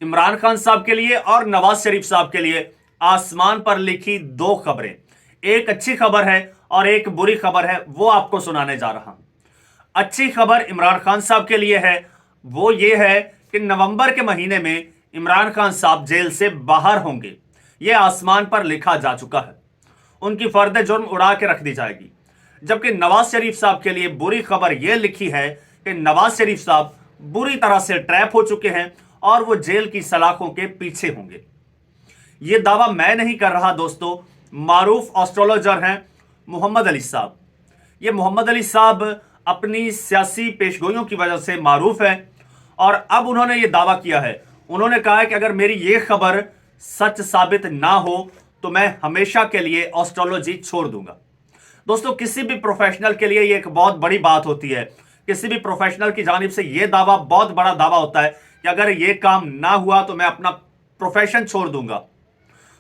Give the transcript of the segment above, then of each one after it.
इमरान खान साहब के लिए और नवाज शरीफ साहब के लिए आसमान पर लिखी दो खबरें, एक अच्छी खबर है और एक बुरी खबर है, वो आपको सुनाने जा रहा हूं। अच्छी खबर इमरान खान साहब के लिए है, वो ये है कि नवंबर के महीने में इमरान खान साहब जेल से बाहर होंगे। यह आसमान पर लिखा जा चुका है, उनकी फर्द जुर्म उड़ा के रख दी जाएगी। जबकि नवाज शरीफ साहब के लिए बुरी खबर यह लिखी है कि नवाज शरीफ साहब बुरी तरह से ट्रैप हो चुके हैं और वो जेल की सलाखों के पीछे होंगे। यह दावा मैं नहीं कर रहा दोस्तों, मारूफ एस्ट्रोलॉजर हैं मोहम्मद अली साहब। ये मोहम्मद अली साहब अपनी सियासी पेशगोइयों की वजह से मारूफ है और अब उन्होंने ये दावा किया है, उन्होंने कहा है कि अगर मेरी ये खबर सच साबित ना हो तो मैं हमेशा के लिए एस्ट्रोलॉजी छोड़ दूंगा। दोस्तों, किसी भी प्रोफेशनल के लिए ये एक बहुत बड़ी बात होती है। किसी भी प्रोफेशनल की जानिब से यह दावा बहुत बड़ा दावा होता है कि अगर ये काम ना हुआ तो मैं अपना प्रोफेशन छोड़ दूंगा।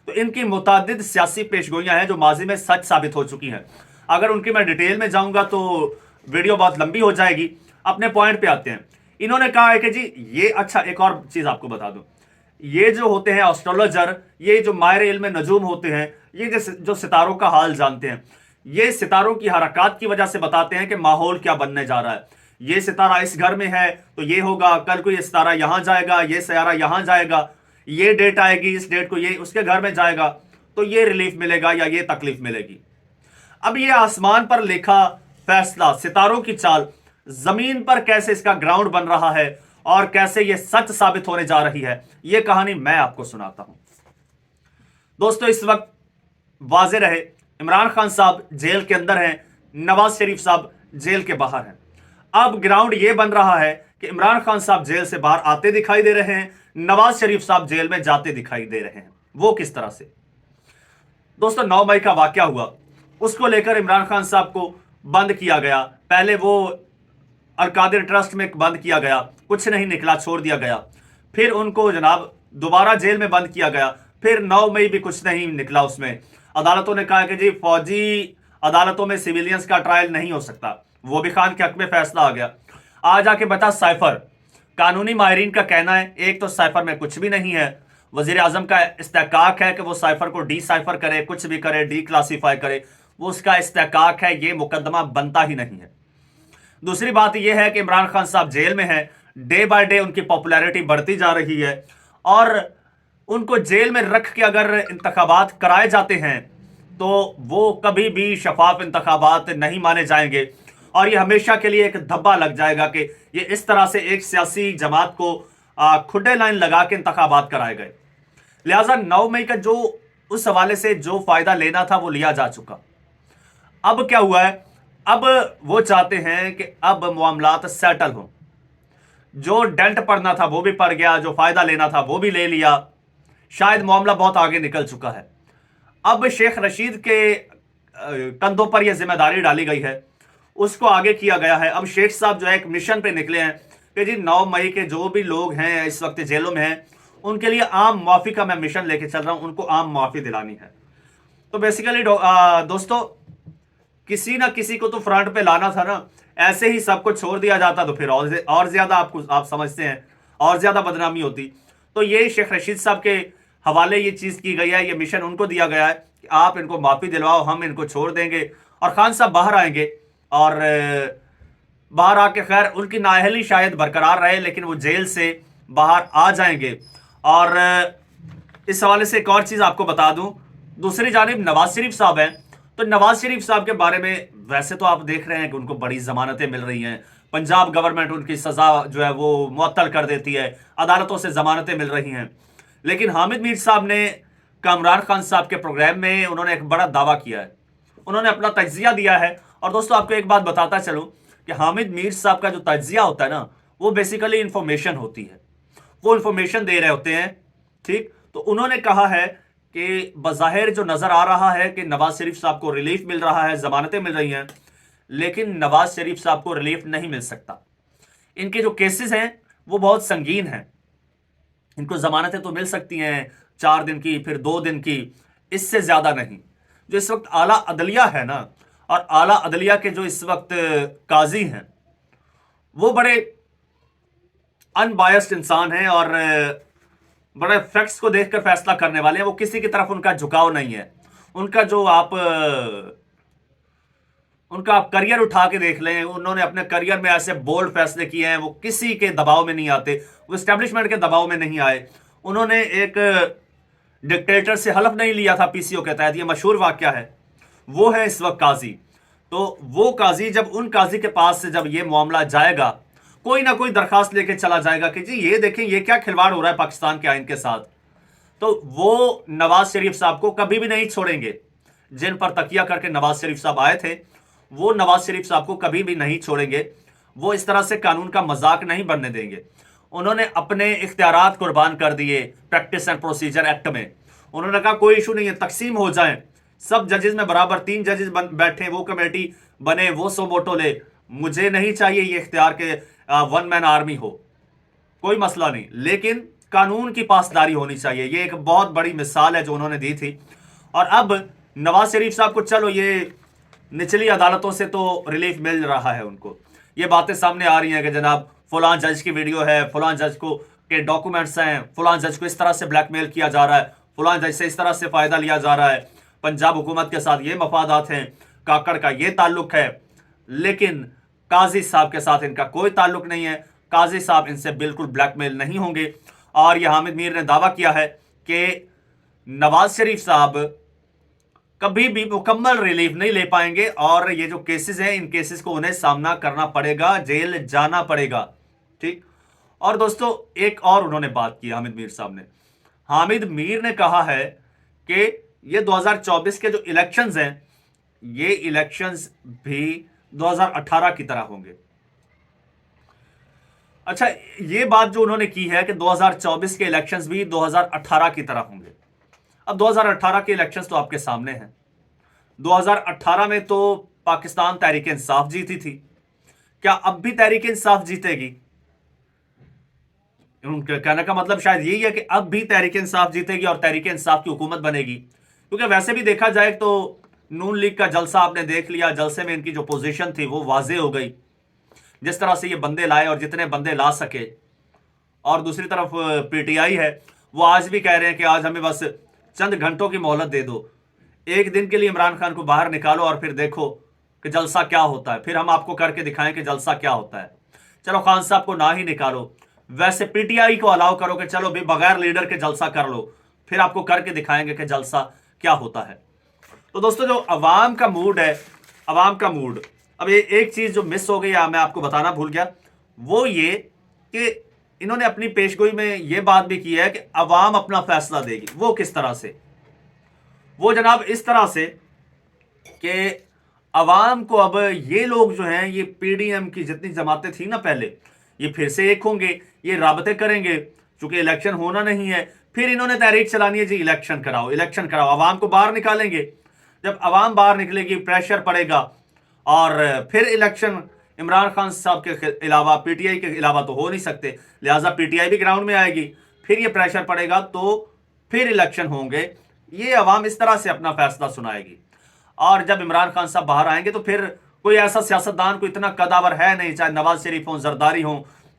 तो इनकी मुतादिद सियासी पेशगोइयां हैं जो माजी में सच साबित हो चुकी हैं। अगर उनकी मैं डिटेल में जाऊंगा तो वीडियो बहुत लंबी हो जाएगी। अपने पॉइंट पे आते हैं। इन्होंने कहा है कि जी ये, अच्छा एक और चीज आपको बता दूं, ये जो होते हैं एस्ट्रोलॉजर, ये जो माहिर इल्म नजूम होते हैं, ये जो सितारों का हाल जानते हैं, ये सितारों की हरकत की वजह से बताते हैं कि माहौल क्या बनने जा रहा है। ये सितारा इस घर में है तो ये होगा, कल को ये सितारा यहां जाएगा, ये सयारा यहां जाएगा, ये डेट आएगी, इस डेट को ये उसके घर में जाएगा तो ये रिलीफ मिलेगा या ये तकलीफ मिलेगी। अब ये आसमान पर लिखा फैसला, सितारों की चाल, जमीन पर कैसे इसका ग्राउंड बन रहा है और कैसे ये सच साबित होने जा रही है, ये कहानी मैं आपको सुनाता हूं। दोस्तों, इस वक्त वाज़े रहे, इमरान खान साहब जेल के अंदर हैं, नवाज शरीफ साहब जेल के बाहर हैं। अब ग्राउंड यह बन रहा है कि इमरान खान साहब जेल से बाहर आते दिखाई दे रहे हैं, नवाज शरीफ साहब जेल में जाते दिखाई दे रहे हैं। वो किस तरह से? दोस्तों, 9 मई का वाकया हुआ, उसको लेकर इमरान खान साहब को बंद किया गया। पहले वो अलकादिर ट्रस्ट में बंद किया गया, कुछ नहीं निकला, छोड़ दिया गया। फिर उनको जनाब दोबारा जेल में बंद किया गया। फिर 9 मई भी कुछ नहीं निकला उसमें। अदालतों ने कहा कि जी फौजी अदालतों में सिविलियंस का ट्रायल नहीं हो सकता, वो भी खान के हक में फैसला आ गया। आज आके बता साइफर, कानूनी माहिरीन का कहना है एक तो साइफर में कुछ भी नहीं है। वजीर आजम का इस्तेकाक है कि वो साइफर को डी साइफर करे, कुछ भी करे, डी क्लासीफाई करे, वो उसका इस्तेकाक है, ये मुकदमा बनता ही नहीं है। दूसरी बात यह है कि इमरान खान साहब जेल में है, डे बाय डे उनकी पॉपुलैरिटी बढ़ती जा रही है और उनको जेल में रख के अगर इंतखाबात कराए जाते हैं तो वो कभी भी शफाफ इंतखाबात नहीं माने जाएंगे और ये हमेशा के लिए एक धब्बा लग जाएगा कि ये इस तरह से एक सियासी जमात को खुडे लाइन लगा के इंतखाबात कराए गए। लिहाजा 9 मई का जो उस हवाले से जो फायदा लेना था वो लिया जा चुका। अब क्या हुआ है? अब वो चाहते हैं कि अब मामलात सेटल हो। जो डेंट पड़ना था वो भी पड़ गया, जो फायदा लेना था वो भी ले लिया। शायद मामला बहुत आगे निकल चुका है। अब शेख रशीद के कंधों पर यह जिम्मेदारी डाली गई है, उसको आगे किया गया है। अब शेख साहब जो है एक मिशन पे निकले हैं कि जी 9 मई के जो भी लोग हैं इस वक्त जेलों में हैं उनके लिए आम माफी का मैं मिशन लेके चल रहा हूं, उनको आम माफी दिलानी है। तो बेसिकली दोस्तों, किसी ना किसी को तो फ्रंट पे लाना था ना। ऐसे ही सबको छोड़ दिया जाता तो फिर और ज्यादा आप समझते हैं और ज्यादा बदनामी होती। तो ये शेख रशीद साहब के हवाले ये चीज की गई है, ये मिशन उनको दिया गया है कि आप इनको माफी दिलवाओ, हम इनको छोड़ देंगे और खान साहब बाहर आएंगे। और बाहर आके खैर उनकी नाअहली शायद बरकरार रहे लेकिन वो जेल से बाहर आ जाएंगे। और इस हवाले से एक और चीज आपको बता दूं, दूसरी जानिब नवाज शरीफ साहब हैं। तो नवाज शरीफ साहब के बारे में वैसे तो आप देख रहे हैं कि उनको बड़ी जमानतें मिल रही हैं, पंजाब गवर्नमेंट उनकी सजा जो है वो मुअत्तल कर देती है, अदालतों से जमानतें मिल रही हैं। लेकिन हामिद मीर साहब ने इमरान खान साहब के प्रोग्राम में उन्होंने एक बड़ा दावा किया है, उन्होंने अपना तज्जिया दिया है। और दोस्तों, आपको एक बात बताता चलूं कि हामिद मीर साहब का जो तज्जिया होता है ना, वो बेसिकली इंफॉर्मेशन होती है, वो इंफॉर्मेशन दे रहे होते हैं। ठीक, तो उन्होंने कहा है कि बज़ाहिर जो नजर आ रहा है कि नवाज शरीफ साहब को रिलीफ मिल रहा है, जमानतें मिल रही हैं, लेकिन नवाज शरीफ साहब को रिलीफ नहीं मिल सकता। इनके जो केसेस हैं वो बहुत संगीन हैं। इनको जमानतें तो मिल सकती हैं 4 दिन की, फिर 2 दिन की, इससे ज्यादा नहीं। जो इस वक्त आला अदलिया है ना, और आला अदलिया के जो इस वक्त काजी हैं वो बड़े अनबायस्ड इंसान हैं और बड़े फैक्ट्स को देखकर फैसला करने वाले हैं, वो किसी की तरफ उनका झुकाव नहीं है। उनका जो उनका आप करियर उठा के देख लें, उन्होंने अपने करियर में ऐसे बोल्ड फैसले किए हैं, वो किसी के दबाव में नहीं आते, वो एस्टेब्लिशमेंट के दबाव में नहीं आए। उन्होंने एक डिक्टेटर से हलफ नहीं लिया था पीसीओ के तहत, ये मशहूर वाकया है। वो है इस वक्त काजी। तो वो काजी, जब उन काजी के पास से जब ये मामला जाएगा, कोई ना कोई दरखास्त लेके चला जाएगा कि जी ये देखें ये क्या खिलवाड़ हो रहा है पाकिस्तान के आइन के साथ, तो वो नवाज शरीफ साहब को कभी भी नहीं छोड़ेंगे। जिन पर तकिया करके नवाज शरीफ साहब आए थे, वो नवाज शरीफ साहब को कभी भी नहीं छोड़ेंगे। वो इस तरह से कानून का मजाक नहीं बनने देंगे। उन्होंने अपने इख्तियारात कुर्बान कर दिए प्रैक्टिस एंड प्रोसीजर एक्ट में। उन्होंने कहा कोई इशू नहीं है, तकसीम हो जाए, सब जजेस में बराबर 3 जजेस बैठे, वो कमेटी बने, वो 100 वोटों ले। मुझे नहीं चाहिए ये इख्तियार के 1 मैन आर्मी हो, कोई मसला नहीं, लेकिन कानून की पासदारी होनी चाहिए। ये एक बहुत बड़ी मिसाल है जो उन्होंने दी थी। और अब नवाज शरीफ साहब को चलो ये निचली अदालतों से तो रिलीफ मिल रहा है, उनको ये बातें सामने आ रही हैं कि जनाब फलां जज की वीडियो है, फलां जज को के डॉक्यूमेंट्स हैं, फलां जज को इस तरह से ब्लैकमेल किया जा रहा है, फलां जज से इस तरह से फायदा लिया जा रहा है, पंजाब हुकूमत के साथ ये मफादात हैं, काकड़ का ये ताल्लुक है। लेकिन काजी साहब के साथ इनका कोई ताल्लुक नहीं है। काजी साहब इनसे बिल्कुल ब्लैकमेल नहीं होंगे। और यह हामिद मीर ने दावा किया है कि नवाज शरीफ साहब कभी भी मुकम्मल रिलीफ नहीं ले पाएंगे और ये जो केसेस हैं, इन केसेस को उन्हें सामना करना पड़ेगा, जेल जाना पड़ेगा। ठीक। और दोस्तों एक और उन्होंने बात की हामिद मीर साहब ने। हामिद मीर ने कहा है कि ये 2024 के जो इलेक्शंस हैं, ये इलेक्शंस भी 2018 की तरह होंगे। अच्छा, ये बात जो उन्होंने की है कि 2024 के इलेक्शंस भी 2018 की तरह होंगे। अब 2018 के इलेक्शंस तो आपके सामने हैं। 2018 में तो पाकिस्तान तहरीक इंसाफ जीती थी। क्या अब भी तहरीक इंसाफ जीतेगी? उनके कहने का मतलब शायद यही है कि अब भी तहरीक इंसाफ जीतेगी और तहरीक इंसाफ की हुकूमत बनेगी। क्योंकि वैसे भी देखा जाए तो नून लीग का जलसा आपने देख लिया, जलसे में इनकी जो पोजीशन थी वो वाजे हो गई, जिस तरह से ये बंदे लाए और जितने बंदे ला सके। और दूसरी तरफ पीटीआई है, वो आज भी कह रहे हैं कि आज हमें बस चंद घंटों की मोहलत दे दो, एक दिन के लिए इमरान खान को बाहर निकालो और फिर देखो कि जलसा क्या होता है, फिर हम आपको करके दिखाएं कि जलसा क्या होता है। चलो खान साहब को ना ही निकालो, वैसे पीटीआई को अलाउ करो कि चलो भी बगैर लीडर के जलसा कर लो, फिर आपको करके दिखाएंगे कि जलसा क्या होता है। तो दोस्तों जो अवाम का मूड है, अवाम का मूड, अब ये एक चीज जो मिस हो गई है, मैं आपको बताना भूल गया, वो ये कि इन्होंने अपनी पेशगोई में ये बात भी की है कि अवाम अपना फैसला देगी। वो किस तरह से? वो जनाब इस तरह से कि अवाम को अब ये लोग जो हैं, ये पीडीएम की जितनी जमातें थी ना पहले, ये फिर से एक होंगे, ये राबते करेंगे, चूंकि इलेक्शन होना नहीं है। फिर इन्होंने तहरीक चलानी है जी, इलेक्शन कराओ, इलेक्शन कराओ, अवाम को बाहर निकालेंगे। जब अवाम बाहर निकलेगी, प्रेशर पड़ेगा और फिर इलेक्शन इमरान खान साहब के अलावा, पीटीआई के अलावा तो हो नहीं सकते, लिहाजा पीटीआई भी ग्राउंड में आएगी, फिर ये प्रेशर पड़ेगा तो फिर इलेक्शन होंगे। ये अवाम इस तरह से अपना फैसला सुनाएगी। और जब इमरान खान साहब बाहर आएंगे तो फिर कोई ऐसा सियासतदान को इतना कदावर है नहीं, चाहे नवाज शरीफ हो, जरदारी हो,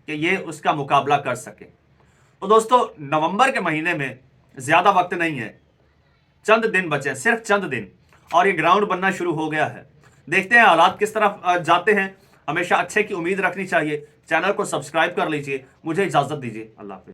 कि ये उसका मुकाबला कर सके। तो दोस्तों नवंबर के महीने में ज्यादा वक्त नहीं है, चंद दिन बचे, सिर्फ चंद दिन, और ये ग्राउंड बनना शुरू हो गया है। देखते हैं हालात किस तरफ जाते हैं। हमेशा अच्छे की उम्मीद रखनी चाहिए। चैनल को सब्सक्राइब कर लीजिए। मुझे इजाजत दीजिए। अल्लाह हाफिज।